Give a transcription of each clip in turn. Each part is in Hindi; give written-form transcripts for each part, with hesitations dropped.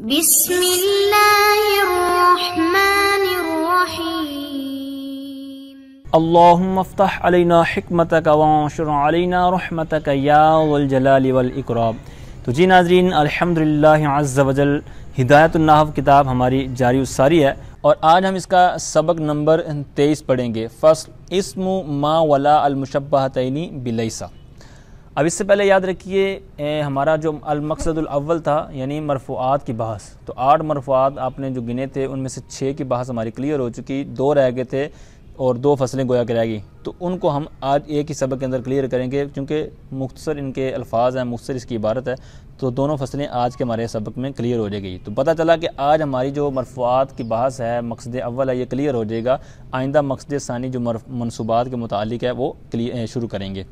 बिस्मिल्लाहिर्रहमानिर्रहीम। अल्लाहुम्मा फ़्तह अलैना हिकमतक वंशुर अलैना रहमतक या वल जलाली वल इकराम। तो जी नाज़रीन, अल्हम्दुलिल्लाह अज़्ज़ वजल हिदायतुन नहव किताब हमारी जारी सारी है और आज हम इसका सबक नंबर 23 पढ़ेंगे। फ़स्ल इस्मु मा वला अल मुशब्बहतैनी बिलैसा। अब इससे पहले याद रखिए हमारा जो अल मक़सदुल अव्वल था यानी मरफ़ूआत की बहस, तो 8 मरफ़ूआत आपने जो गिने थे उनमें से 6 की बहस हमारी क्लियर हो चुकी, 2 रह गए थे और 2 फसलें गोया के रह गई। तो उनको हम आज एक ही सबक के अंदर क्लियर करेंगे क्योंकि मुख्तसर इनके अल्फाज हैं, मुख्तसर इसकी इबारत है, तो दोनों फसलें आज के हमारे सबक में क्लियर हो जाएगी। तो पता चला कि आज हमारी जो मरफ़ूआत की बहस है, मक़सद अव्वल है, ये क्लियर हो जाएगा। आइंदा मक़सद सानी जो मनसूबात के मुतालिक है वो शुरू करेंगे।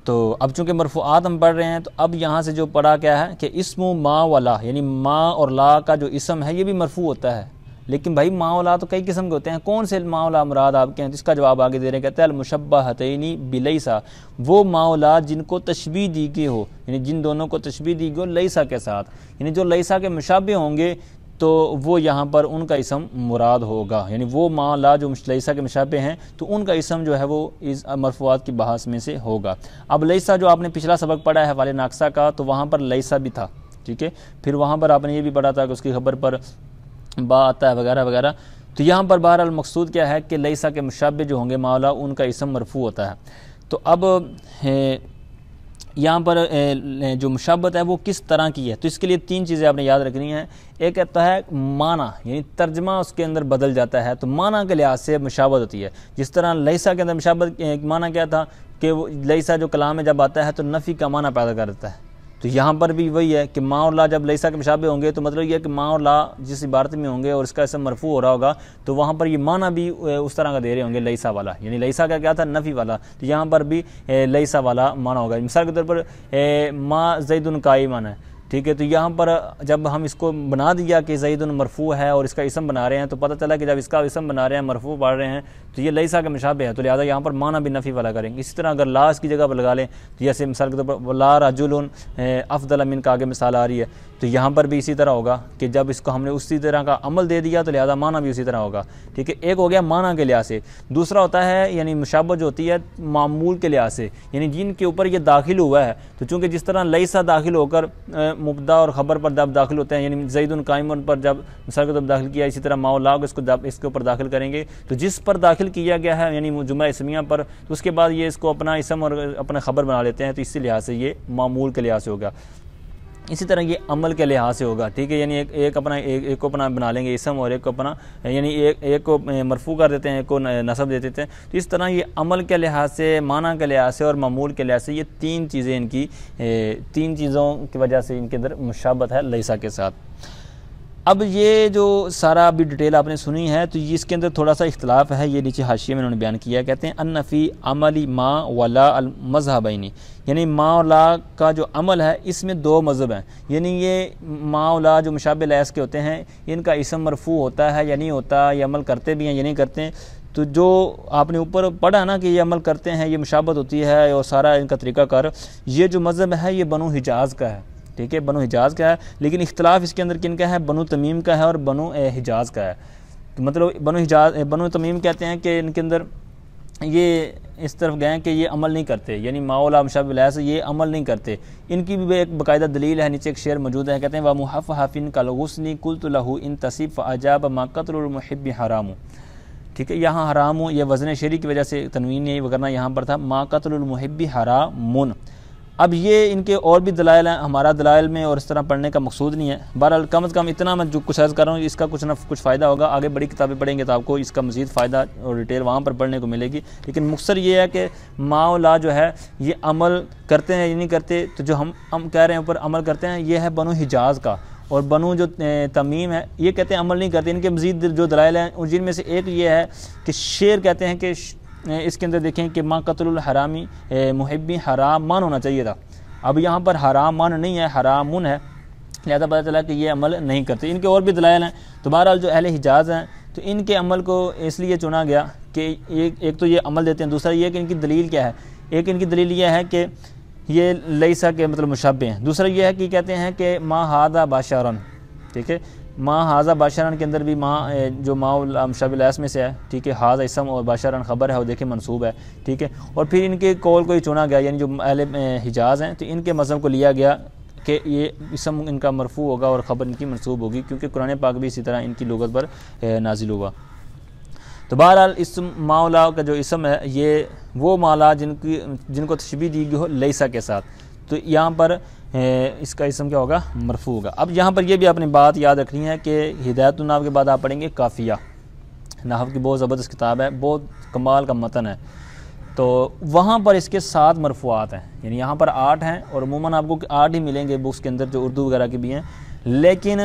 तो अब चूँकि मरफ़ूआत हम पढ़ रहे हैं तो अब यहाँ से जो पढ़ा क्या है कि इस्मु मा वला, यानी माँ और ला का जो इसम है ये भी मरफ़ू होता है। लेकिन भाई माँ वला तो कई किस्म के होते हैं, कौन से माँ वला मुराद आपके हैं? तो इसका जवाब आगे दे रहे हैं, कहते हैं अल मुशब्बहतैनी बिलैसा, वो माँ वला जिनको तशबीह दी गई हो, यानी जिन दोनों को तशबीह दी गई हो लैसा के साथ, यानी जो लैसा के मुशाबे होंगे तो वो यहाँ पर उनका इसम मुराद होगा। यानी वो माँ ला जो लैसा के मुशाबे हैं तो उनका इसम जो है वो इस मरफ़ूआत की बहस में से होगा। अब लैसा जो आपने पिछला सबक पढ़ा है वाले नाक्सा का, तो वहाँ पर लैसा भी था, ठीक है। फिर वहाँ पर आपने ये भी पढ़ा था कि उसकी खबर पर बा आता है वगैरह वगैरह। तो यहाँ पर बहरहाल मकसूद क्या है कि लैसा के मुशाबे जो होंगे माँ ला उनका इसम मरफ़ू होता है। तो अब यहाँ पर जो मुशाबत है वो किस तरह की है, तो इसके लिए 3 चीज़ें आपने याद रखनी है। एक कहता है माना, यानी तर्जमा उसके अंदर बदल जाता है, तो माना के लिहाज से मुशाबत होती है। जिस तरह लैसा के अंदर मुशाबत माना क्या था कि वो लैसा जो कलाम में जब आता है तो नफ़ी का माना पैदा कर देता है। तो यहाँ पर भी वही है कि माँ और ला जब लैसा के मुशाबे होंगे तो मतलब ये है कि माँ और ला जिस इबारत में होंगे और इसका इसम मरफ़ू हो रहा होगा तो वहाँ पर ये माना भी उस तरह का दे रहे होंगे लैसा वाला, यानी लैसा का क्या था नफ़ी वाला, तो यहाँ पर भी लैसा वाला माना होगा। मिसाल के तौर पर माँ ज़ैदुन काइमन है, ठीक है। तो यहाँ पर जब हम इसको बना दिया कि ज़ैदुन मरफ़ू है और इसका इसम बना रहे हैं, तो पता चला कि जब इसका इसम बना रहे हैं मरफ़ू पढ़ रहे हैं तो ये लैसा के मुशाबे है, तो लिहाजा यहाँ पर माना भी नफ़ी वाला करेंगे। इसी तरह अगर ला इसकी जगह पर लगा लें, तो जैसे मिसाल के तौर पर ला रजुलुन अफ़दल मिन का आगे मिसाल आ रही है, तो यहाँ पर भी इसी तरह होगा कि जब इसको हमने उसी तरह का अमल दे दिया तो लिहाजा माना भी उसी तरह होगा, ठीक है। एक हो गया माना के लिहाज से। दूसरा होता है यानी मुशाबत जो होती है मामूल के लिहाज से, यानी जिनके ऊपर ये दाखिल हुआ है। तो चूँकि जिस तरह लैसा दाखिल होकर मुब्दा और ख़बर पर जब दाखिल होते हैं, यानी ज़ैदुन काइमुन पर जब मिसाल के तौर पर दाखिल किया, इसी तरह मौला को इसके ऊपर दाखिल करेंगे, तो जिस पर दाखिल किया गया है यानी जुमला इसमिया पर, तो उसके बाद ये इसको अपना इसम और अपना ख़बर बना लेते हैं, तो इसी लिहाज से ये मामूल के लिहाज से होगा। इसी तरह ये अमल के लिहाज से होगा, ठीक है। यानी एक को अपना बना लेंगे इसम और एक को अपना, यानी एक को मरफ़ू कर देते हैं, एक को नसब दे देते हैं। तो इस तरह ये अमल के लिहाज से, माना के लिहाज से और मामूल के लिहाज से ये 3 चीज़ें इनकी 3 चीज़ों की वजह से इनके अंदर मुशाबत है लैसा के साथ। अब ये जो सारा अभी डिटेल आपने सुनी है तो ये इसके अंदर थोड़ा सा इख्तलाफ है, ये नीचे हाशिए में उन्होंने बयान किया। कहते हैं अन्नफ़ी अमली माँ वला अल मज़हबैनी, यानी माँ और ला का जो अमल है इसमें 2 मज़हब हैं। यानी ये माँ और ला जो मुशाबे लैस के होते हैं इनका इसम मरफ़ू होता है या नहीं होता, ये अमल करते भी हैं या नहीं करते हैं। तो जो आपने ऊपर पढ़ा ना कि ये अमल करते हैं, ये मुशाबत होती है और सारा इनका तरीक़ाकार, ये जो मज़हब है ये बनु हिजाज़ का है, ठीक है। बनु हिजाज़ का है, लेकिन इख्तलाफ इसके अंदर किन का है? बनु तमीम का है और बनु हिजाज़ का है। तो मतलब बनु तमीम कहते हैं कि इनके अंदर ये इस तरफ गए कि ये अमल नहीं करते, यानी माओला मुशाबह से ये अमल नहीं करते। इनकी भी एक बाकायदा दलील है, नीचे एक शेर मौजूद है, कहते हैं व मुहफ़्फ़िन कल गुस्नी कुल्तु लहू इन तसीब फ़अजाब मा क़त्लुल मुहिब्बि हराम, ठीक है। यहाँ हराम ये वज़न शेरी की वजह से तनवीन नहीं, वगरना यहाँ पर था मा क़त्लुल मुहिब्बि हरामुन। अब ये इनके और भी दलाइल हैं, हमारा दलाइल में और इस तरह पढ़ने का मकसूद नहीं है। बहरहाल कम से कम इतना मैं जो कुछ अर्ज़ कर रहा हूँ इसका कुछ ना कुछ फ़ायदा होगा। आगे बड़ी किताबें पढ़ेंगे तो आपको इसका मज़ीद फ़ायदा और डिटेल वहाँ पर पढ़ने को मिलेगी। लेकिन मुख्तसर ये है कि माँ और ला जो है ये अमल करते हैं या नहीं करते, तो जो हम कह रहे हैं ऊपर अमल करते हैं ये है बनु हिजाज़ का, और बनु जो तमीम है ये कहते हैं अमल नहीं करते। इनके मज़ीद जो दलाइल हैं जिनमें से एक ये है कि शेर कहते हैं कि इसके अंदर देखें कि माँ क़त्लुल हरामी मुहिब्बी हराम मान होना चाहिए था। अब यहाँ पर हराम मान नहीं है, हरामुन है, लिहाजा पता चला कि ये अमल नहीं करते। इनके और भी दलाइल हैं। तो बहरहाल जो अहले हिजाज़ हैं तो इनके अमल को इसलिए चुना गया कि एक तो ये अमल देते हैं, दूसरा ये कि इनकी दलील क्या है। एक इनकी दलील ये है कि ये लैसा के मतलब मुशाबे हैं, दूसरा ये है कि कहते हैं कि मा हादा बाशारन, ठीक है। माँ हाजा बादशाहन के अंदर भी माँ जो माँ मुशब्बिह में से है, ठीक है। हाजा इसम और बादशाहन ख़बर है और देखिए मंसूब है, ठीक है। और फिर इनके कौल को ही चुना गया, यानी जो अहले हिजाज़ हैं तो इनके मज़हब को लिया गया कि ये इसम इनका मरफू होगा और ख़बर इनकी मंसूब होगी, क्योंकि कुरान पाक भी इसी तरह इनकी लुगत पर नाजिल हुआ। तो बहरहाल इस माउला का जो इसम है ये वो माला जिनको तशबीह दी गई हो लैसा के साथ, तो यहाँ पर इसका इसम क्या होगा, मरफू होगा। अब यहाँ पर ये भी अपनी बात याद रखनी है कि हिदायतुन नाहव के बाद आप पढ़ेंगे काफ़िया, नाहव की बहुत ज़बरदस्त किताब है, बहुत कमाल का मतन है। तो वहाँ पर इसके 7 मरफूआत हैं, यानी यहाँ पर 8 हैं और अमूमन आपको 8 ही मिलेंगे बुक्स के अंदर जो उर्दू वगैरह की भी हैं, लेकिन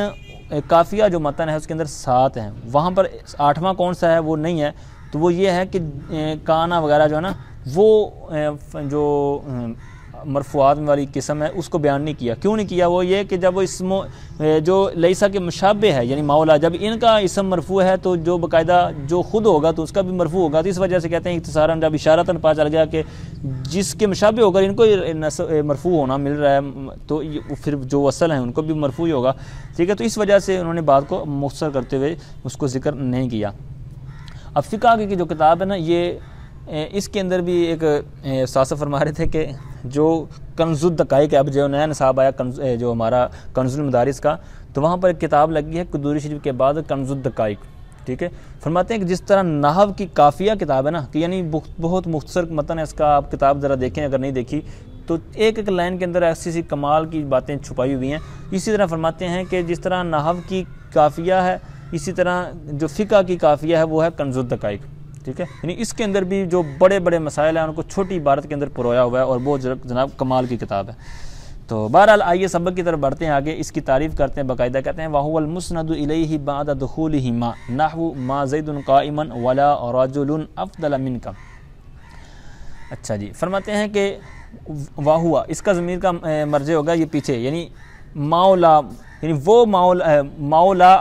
काफ़िया जो मतन है उसके अंदर 7 हैं। वहाँ पर 8वां कौन सा है वो नहीं है, तो वो ये है कि काना वगैरह जो है ना वो जो मरफूआत वाली किस्म है उसको बयान नहीं किया। क्यों नहीं किया? वो ये कि जब वो इसमो जो लैसा के मुशाबे है यानी मौला, जब इनका इसम मरफू है तो जो बाकायदा जो खुद होगा तो उसका भी मरफू होगा। तो इस वजह से कहते हैं इख्तिसारन जब इशारतन पता चल गया कि जिसके मुशाबे होकर इनको मरफू होना मिल रहा है तो फिर जो असल हैं उनको भी मरफू ही होगा, ठीक है। तो इस वजह से उन्होंने बात को मुख्तसर करते हुए उसको जिक्र नहीं किया। अब फ़िक़्ह की जो किताब है ना, ये इसके अंदर भी एक सासफ फरमा रहे थे कि जो कंजुद दकाइक, अब जो नया निसाब आया जो हमारा कंजुल मदारिस का, तो वहाँ पर एक किताब लगी है कुदूरी शरीफ के बाद कंजुद दकाइक, ठीक है। फरमाते हैं कि जिस तरह नाहव की काफ़िया किताब है ना, कि यानी बहुत मुख्तसर मतन है इसका, आप किताब ज़रा देखें अगर नहीं देखी तो एक एक लाइन के अंदर ऐसी सी कमाल की बातें छुपाई हुई हैं। इसी तरह फरमाते हैं कि जिस तरह नाहव की काफ़िया है, इसी तरह जो फ़िक़्ह की काफ़िया है वो है कंजुद दकाइक, ठीक है। यानी इसके अंदर भी जो बड़े बड़े मसाइल हैं उनको छोटी इबारत के अंदर परोया हुआ है और बहुत जनाब कमाल की किताब है। तो बहरहाल आइए सबक की तरफ बढ़ते हैं आगे। इसकी तारीफ़ करते हैं बाकायदा, कहते हैं वाहुवल मुस्नदु इलैहि बाद दुखूलिहि मा नहवु मा ज़ैदुन क़ाइमन वला रजुलुन अफ़दल मिनका। अच्छा जी, फरमाते हैं कि वाहुआ इसका ज़मीर का मर्जे होगा ये पीछे, यानी मौला, यानी वो मौला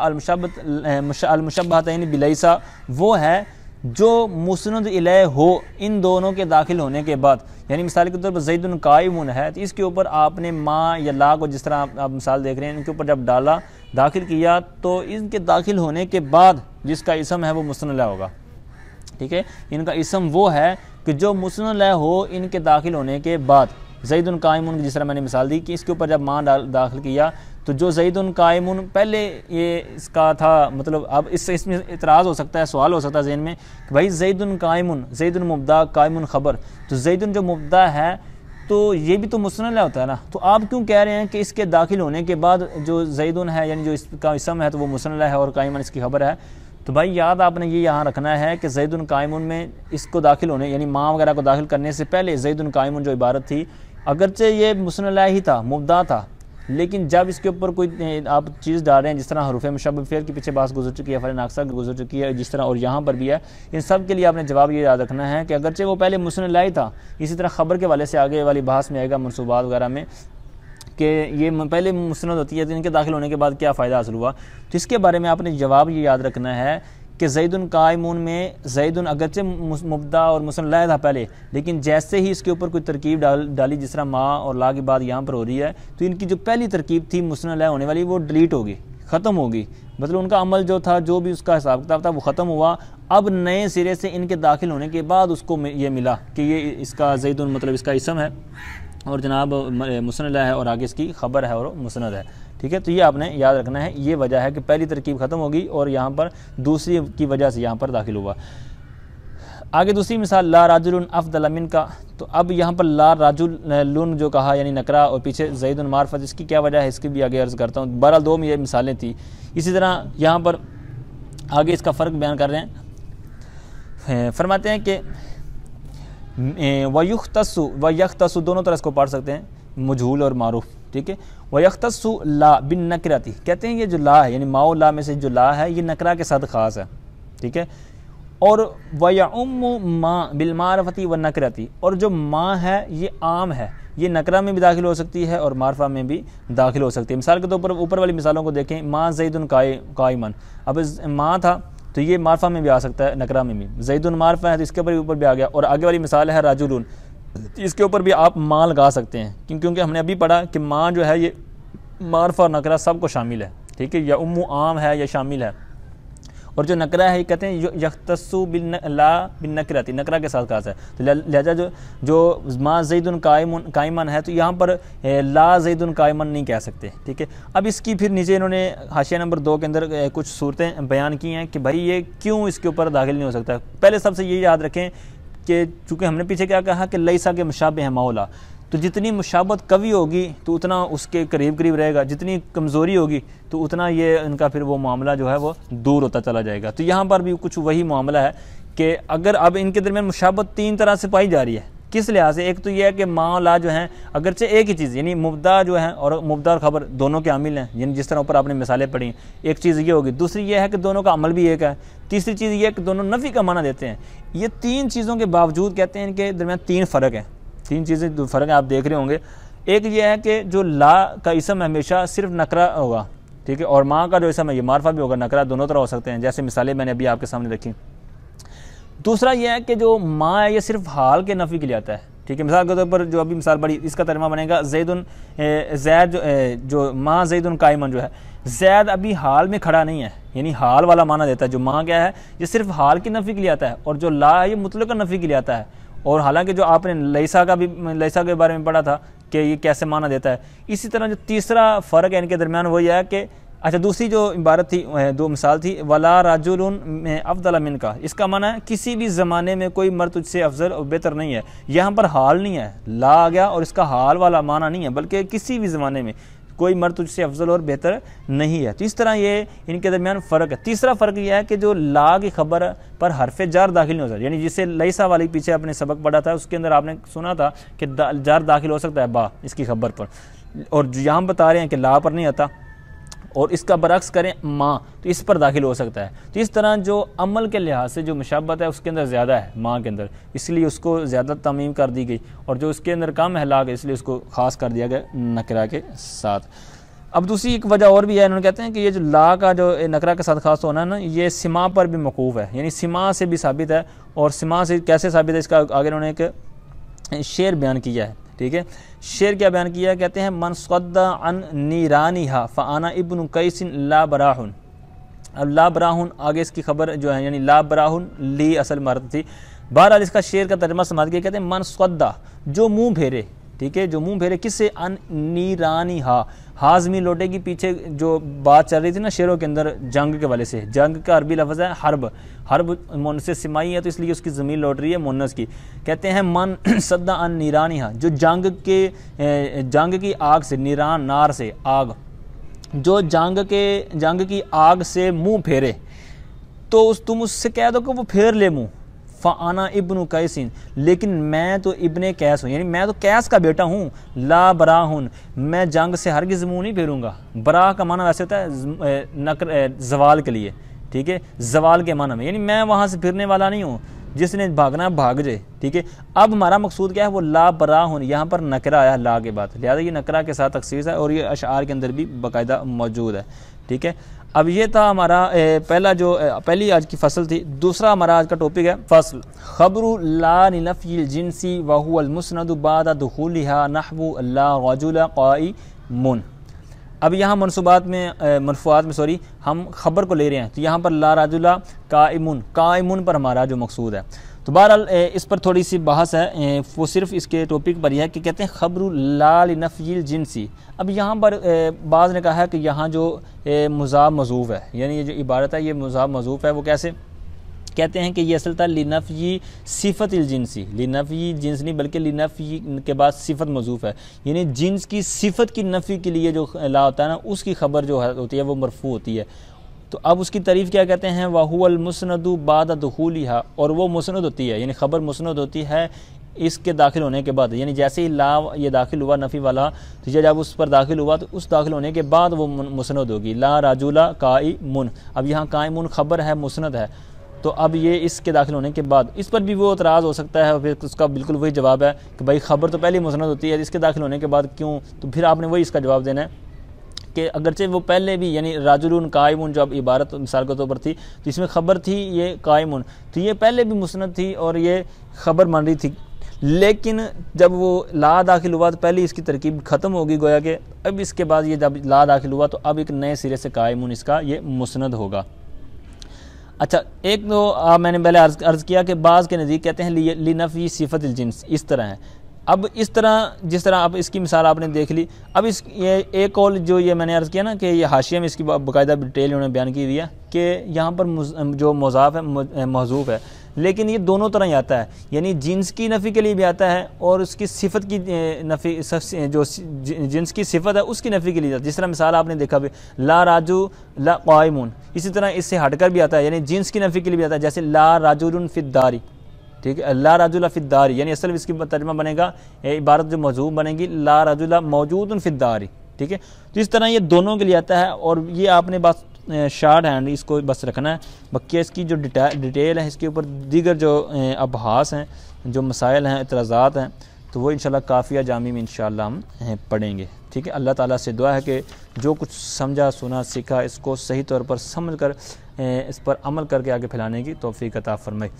अलमुशब्बहतैन बिलैसा वो है जो मुस्नद इलैह हो इन दोनों के दाखिल होने के बाद। यानी मिसाल के तौर पर ज़ैदुन क़ाइमुन है तो इसके ऊपर आपने माँ या ला को, जिस तरह आप मिसाल देख रहे हैं, इनके ऊपर जब डाला दाखिल किया तो इनके दाखिल होने के बाद जिसका इसम है वो मुस्नद इलैह होगा, ठीक है। इनका इसम वो है कि जो मुस्नद इलैह हो इनके दाखिल होने के बाद। ज़ैदुन क़ाइमुन की जिस तरह मैंने मिसाल दी कि इसके ऊपर जब माँ दाखिल किया तो जो ज़ैदुन क़ाइमुन पहले ये इसका था, मतलब अब इसमें इतराज़ हो सकता है, सवाल हो सकता है ज़हन में कि भाई ज़ैदुन क़ाइमुन, ज़ैदुन मुब्दा, क़ाइमुन ख़बर, तो ज़ैदुन जो मुब्दा है तो ये भी तो मुस्नद इलैह होता है ना, तो आप क्यों कह रहे हैं कि इसके दाखिल होने के बाद जो ज़ैदुन है यानी जो इसका इसम है तो वो मुस्नद इलैह है और क़ाइमुन इसकी ख़बर है। तो भाई याद आपने ये यहाँ रखना है कि ज़ैदुन क़ाइमुन में इसको दाखिल होने यानी माँ वगैरह को दाखिल करने से पहले ज़ैदुन क़ाइमुन जो इबारत थी, अगरचे ये मुस्नद इलैह ही था, मुब्दा था, लेकिन जब इसके ऊपर कोई आप चीज़ डाल रहे हैं, जिस तरह हरूफ मुशब्बह फ़ेल के पीछे बात गुजर चुकी है, फ़ल नाक़िसा की गुजर चुकी है, जिस तरह और यहाँ पर भी है, इन सब के लिए आपने जवाब ये याद रखना है कि अगरचे वो पहले मुस्नद इलैह ही था। इसी तरह ख़बर के वाले से आगे वाली बहस में आएगा मनसूबात वगैरह में कि ये पहले मुस्नद होती है तो इनके दाखिल होने के बाद क्या फ़ायदा हासिल हुआ। तो इसके बारे में आपने जवाब ये याद रखना है कि ज़ैदुन क़ाइमुन में ज़ैदुन अगरचे मुब्दा और मुस्नद इलैह था पहले, लेकिन जैसे ही इसके ऊपर कोई तरकीब डाली, जिस तरह माँ और ला की बात यहाँ पर हो रही है, तो इनकी जो पहली तरकीब थी मुस्नद इलैह होने वाली वो डिलीट होगी, ख़त्म होगी, मतलब उनका अमल जो था, जो भी उसका हिसाब किताब था वो ख़त्म हुआ। अब नए सिरे से इनके दाखिल होने के बाद उसको ये मिला कि ये इसका ज़ैदुन मतलब इसका इसम है और जनाब मुस्नद इलैह है और आगे इसकी ख़बर है और मुस्नद है, ठीक है। तो ये आपने याद रखना है, ये वजह है कि पहली तरकीब ख़त्म होगी और यहाँ पर दूसरी की वजह से यहाँ पर दाखिल हुआ। आगे दूसरी मिसाल ला राजुलुन अफ़दल मिनका, तो अब यहाँ पर ला राजुलुन जो कहा यानी नकरा और पीछे ज़ैदुन मारफत, इसकी क्या वजह है इसकी भी आगे अर्ज़ करता हूँ। 12 ये मिसालें थी। इसी तरह यहाँ पर आगे इसका फ़र्क बयान कर रहे हैं, फरमाते हैं कि वयुख्तसु व यख्तसु दोनों तरह इसको पढ़ सकते हैं, मजहूल और मारूफ, ठीक है। वयख्तसु ला बिन नकराती, कहते हैं ये जो ला है यानी माओ ला में से जो ला है ये नकरा के साथ ख़ास है, ठीक है। और वयउम्मु माँ बिल मारफती व नकराती, और जो माँ है ये आम है, ये नकरा में भी दाखिल हो सकती है और मारफा में भी दाखिल हो सकती है। मिसाल के तौर पर ऊपर वाली मिसालों को देखें, माँ ज़ैदुन क़ाइमन, अब माँ था तो ये मारफा में भी आ सकता है, नकरा में भी। ज़ैदुन मारफा है तो इसके ऊपर भी आ गया। और आगे वाली मिसाल है राजुलुन, इसके ऊपर भी आप माँ लगा सकते हैं क्योंकि हमने अभी पढ़ा कि माँ जो है ये मारफा और नकरा सबको शामिल है, ठीक है, या उम्मु आम है या शामिल है। और जो नकरा है ये कहते हैं यख्तस्सु ला बिन नकराती, नकरा के साथ खास है। तो लिहाजा जो मा ज़ैदुन काइमन है तो यहाँ पर ला ज़ैदुन काइमन नहीं कह सकते, ठीक है। अब इसकी फिर नीचे इन्होंने हाशिया नंबर 2 के अंदर कुछ सूरतें बयान की हैं कि भाई ये क्यों इसके ऊपर दाखिल नहीं हो सकता। पहले सबसे ये याद रखें कि चूँकि हमने पीछे क्या कहा कि लैसा के मुशाबे हैं मौला, तो जितनी मुशाबत कवी होगी तो उतना उसके करीब करीब रहेगा, जितनी कमज़ोरी होगी तो उतना ये इनका फिर वो मामला जो है वो दूर होता चला जाएगा। तो यहाँ पर भी कुछ वही मामला है कि अगर अब इनके दरमियान मुशाबत 3 तरह से पाई जा रही है। किस लिहाज से? एक तो यह है कि माँ ला जो हैं अगरचे एक ही चीज़, यानी मुब्दा जो है और मुब्दा और ख़बर दोनों के आमिल हैं, यानी जिस तरह ऊपर आपने मिसालें पढ़ी, एक चीज़ ये होगी। दूसरी ये है कि दोनों का अमल भी एक है। तीसरी चीज़ ये है कि दोनों नफ़ी का माना देते हैं। ये 3 चीज़ों के बावजूद कहते हैं इनके दरमियान 3 फ़र्क हैं। 3 चीज़ें फ़र्क है, आप देख रहे होंगे। एक ये है कि जो ला का इसम हमेशा सिर्फ नकरा होगा, ठीक है, और माँ का जो इसम है ये मारफा भी होगा, नकरा दोनों तरह हो सकते हैं, जैसे मिसालें मैंने अभी आपके सामने रखी। दूसरा यह है कि जो माँ है ये सिर्फ हाल के नफ़ी के लिए आता है, ठीक है। मिसाल के तौर पर जो अभी मिसाल बड़ी, इसका तर्जुमा बनेगा जैद जो माँ ज़ैदुन काइमन जो है, जैद अभी हाल में खड़ा नहीं है, यानी हाल वाला माना देता है। जो माँ क्या है ये सिर्फ हाल की नफ़ी के लिए आता है, और जो ला है ये मुतलक़ नफ़ी के लिए आता है। और हालांकि जो आपने लैसा के बारे में पढ़ा था कि ये कैसे माना देता है। इसी तरह जो तीसरा फ़र्क है इनके दरमियान वो यह है कि अच्छा, दूसरी जो इबारत थी, 2 मिसाल थी, वला राजुलुन अफ़दल मिनका, इसका माना है किसी भी ज़माने में कोई मर्द तुझसे अफजल और बेहतर नहीं है। यहाँ पर हाल नहीं है, ला आ गया और इसका हाल वाला माना नहीं है, बल्कि किसी भी ज़माने में कोई मर्द तुझसे अफजल और बेहतर नहीं है। तो इस तरह ये इनके दरमियान फ़र्क है। तीसरा फ़र्क यह है कि जो ला की खबर पर हरफ जार दाखिल नहीं हो सकता, यानी जिसे लैसा वाली पीछे आपने सबक पढ़ा था उसके अंदर आपने सुना था कि जार दाखिल हो सकता है बा इसकी खबर पर, और यहाँ बता रहे हैं कि ला पर नहीं आता। और इसका बरक्स करें माँ तो इस पर दाखिल हो सकता है। तो इस तरह जो अमल के लिहाज से जो मुशाबत है उसके अंदर ज़्यादा है माँ के अंदर, इसलिए उसको ज़्यादा तमीम कर दी गई, और जो उसके अंदर कम है ला के, इसलिए उसको ख़ास कर दिया गया नकरा के साथ। अब दूसरी एक वजह और भी है, इन्होंने कहते हैं कि ये जो ला का जो नकरा के साथ खास होना है ना, ये सिमा पर भी मौकूफ़ है, यानी सिमा से भी साबित है। और सिमा से कैसे साबित है इसका आगे उन्होंने एक शेर बयान किया है, ठीक है। शेर क्या बयान किया, कहते हैं मन सद्दा अन नीरानिहा फ़ाना इब्नु कैसिन ला बराहुन। अब ला बराहुन आगे इसकी खबर जो है, यानी ला बराहुन ली असल मारत थी। बहरहाल इसका शेर का तर्जुमा समझ गया, कहते हैं मन सद्दा जो मुँह फेरे, ठीक है, जो मुँह फेरे किससे, अन नीरानिहा, हाजमी लोटे की पीछे जो बात चल रही थी ना शेरों के अंदर जंग के वाले से। जंग का अरबी लफ्ज़ है हर्ब, हर्ब मुन्नस सिमाई है तो इसलिए उसकी ज़मीन लौट रही है मुन्नस की। कहते हैं मन सद्दा अन नीरानिहा, जो जंग की आग से, नीरान नार से आग, जो जंग की आग से मुँह फेरे तो तुम उससे कह दो कि वो फेर ले मुँह। फ़ाना इब्नु कैसिन, लेकिन मैं तो इब्ने कैस हूँ, यानी मैं तो कैस का बेटा हूँ। ला बराहुन, मैं जंग से हरगिज़ मुँह नहीं फेरूँगा। बरा का माना वैसे होता है जवाल के लिए, ठीक है, जवाल के माना में, यानी मैं वहाँ से फिरने वाला नहीं हूँ, जिसने भागना भाग जाए, ठीक है। अब हमारा मकसूद क्या है, वो ला बराहुन, यहाँ पर नकरा आया ला के बाद, लिहाजा ये नकरा के साथ तखसीस है और ये अशआर के अंदर भी बाकायदा मौजूद है, ठीक है। अब ये था हमारा पहली आज की फसल थी। दूसरा हमारा आज का टॉपिक है फसल खबरू ला निनफ़िल जिनसी व हुवल मुस्नदु बादा दुखूलिहा नहवु ला रजुल क़ाइमुन। अब यहाँ मनसूबात में मरफ़ूआत में सॉरी हम खबर को ले रहे हैं, तो यहाँ पर ला रजुला क़ाइमुन पर हमारा जो मकसूद है। तो बहरहाल इस पर थोड़ी सी बहस है, वो सिर्फ इसके टॉपिक पर यह है कि कहते हैं खबरू ला लिनफ़िल जिनसी। अब यहाँ पर बाज़ ने कहा है कि यहाँ जो मुज़ाफ़ मज़ूफ़ है, यानी ये जो इबारत है ये मुज़ाफ़ मज़ूफ़ है, वो कैसे कहते हैं कि ये असल था लिनफ़ी सिफ़तिल जिनसी, लिनफ़ी जिन्स नहीं बल्कि लिनफ़ी के बाद सिफ़त मज़ूफ़ है, यानी जिन्स की सिफ़त की नफ़ी के लिए जो ला होता है ना, उसकी खबर जो होती है वो मरफ़ू होती है। तो अब उसकी तारीफ़ क्या कहते हैं, वहुवल मुस्नदु बाद दुखूलिहा, और वो मुस्नद होती है, यानी खबर मुस्नद होती है इसके दाखिल होने के बाद, यानी जैसे ही ला ये दाखिल हुआ नफ़ी वाला, तो ये जब उस पर दाखिल हुआ तो उस दाखिल होने के बाद वो मुस्नद होगी। ला राजुला काइमुन, अब यहाँ काइमुन खबर है मुस्नद है, तो अब ये इसके दाखिल होने के बाद इस पर भी वो एतराज़ हो सकता है, फिर उसका बिल्कुल वही जवाब है कि भाई खबर तो पहले मुस्नद होती है, इसके दाखिल होने के बाद क्यों, तो फिर आपने वही इसका जवाब देना है कि अगरचे वो पहले भी, यानी राजुलुन काइमुन जो अब इबारत मिसाल के तौर पर थी, तो इसमें खबर थी ये काइमुन, तो ये पहले भी मुस्नद थी और ये खबर मान रही थी, लेकिन जब वो ला दाखिल हुआ तो पहले इसकी तरकीब ख़त्म होगी, गोया कि अब इसके बाद ये जब ला दाखिल हुआ तो अब एक नए सिरे से कायमुन इसका ये मुस्नद होगा। अच्छा, एक तो मैंने पहले अर्ज़ किया कि बाज़ के नज़दीक कहते हैं लिनफ़ी सिफ़त जिन्स, इस तरह है। अब इस तरह जिस तरह अब इसकी मिसाल आपने देख ली, अब इस ये एक और जो ये मैंने अर्ज़ किया ना कि ये हाशिया में इसकी बाकायदा डिटेल उन्होंने बयान की हुई है कि यहाँ पर जो मुज़ाफ़ है महज़ूफ़ है, लेकिन ये दोनों तरह ही आता है, यानी जिन्स की नफ़ी के लिए भी आता है और उसकी सिफ़त की नफ़ी, जो जिन्स की सिफ़त है उसकी नफ़ी के लिए आता है। जिस तरह मिसाल आपने देखा भी ला राजू ला क़ाइमुन, इसी तरह इससे हटकर भी आता है, यानी जिन्स की नफ़ी के लिए भी आता है, जैसे ला राजुलुन फ़िद्दारी, ठीक है, ला राजुला फ़िद्दारी, यानी असल में इसकी तर्जुमा बनेगा, इबारत जो मौजूद बनेगी ला राजुला मौजूदुन फ़िद्दारी, ठीक है। तो इस तरह ये दोनों के लिए आता है और ये आपने बस शार्ट हैंड इसको बस रखना है। बाकी इसकी जो डिटेल है, इसके ऊपर दीगर जो अबहास हैं, जो मसाइल हैं, इतराज़ात हैं, तो वो इंशाल्लाह काफ़िया जामी में इंशाल्लाह हम पढ़ेंगे, ठीक है। अल्लाह ताला से दुआ है कि जो कुछ समझा सुना सीखा इसको सही तौर पर समझ कर इस पर अमल करके आगे फैलाने की तौफीक अता फरमाए।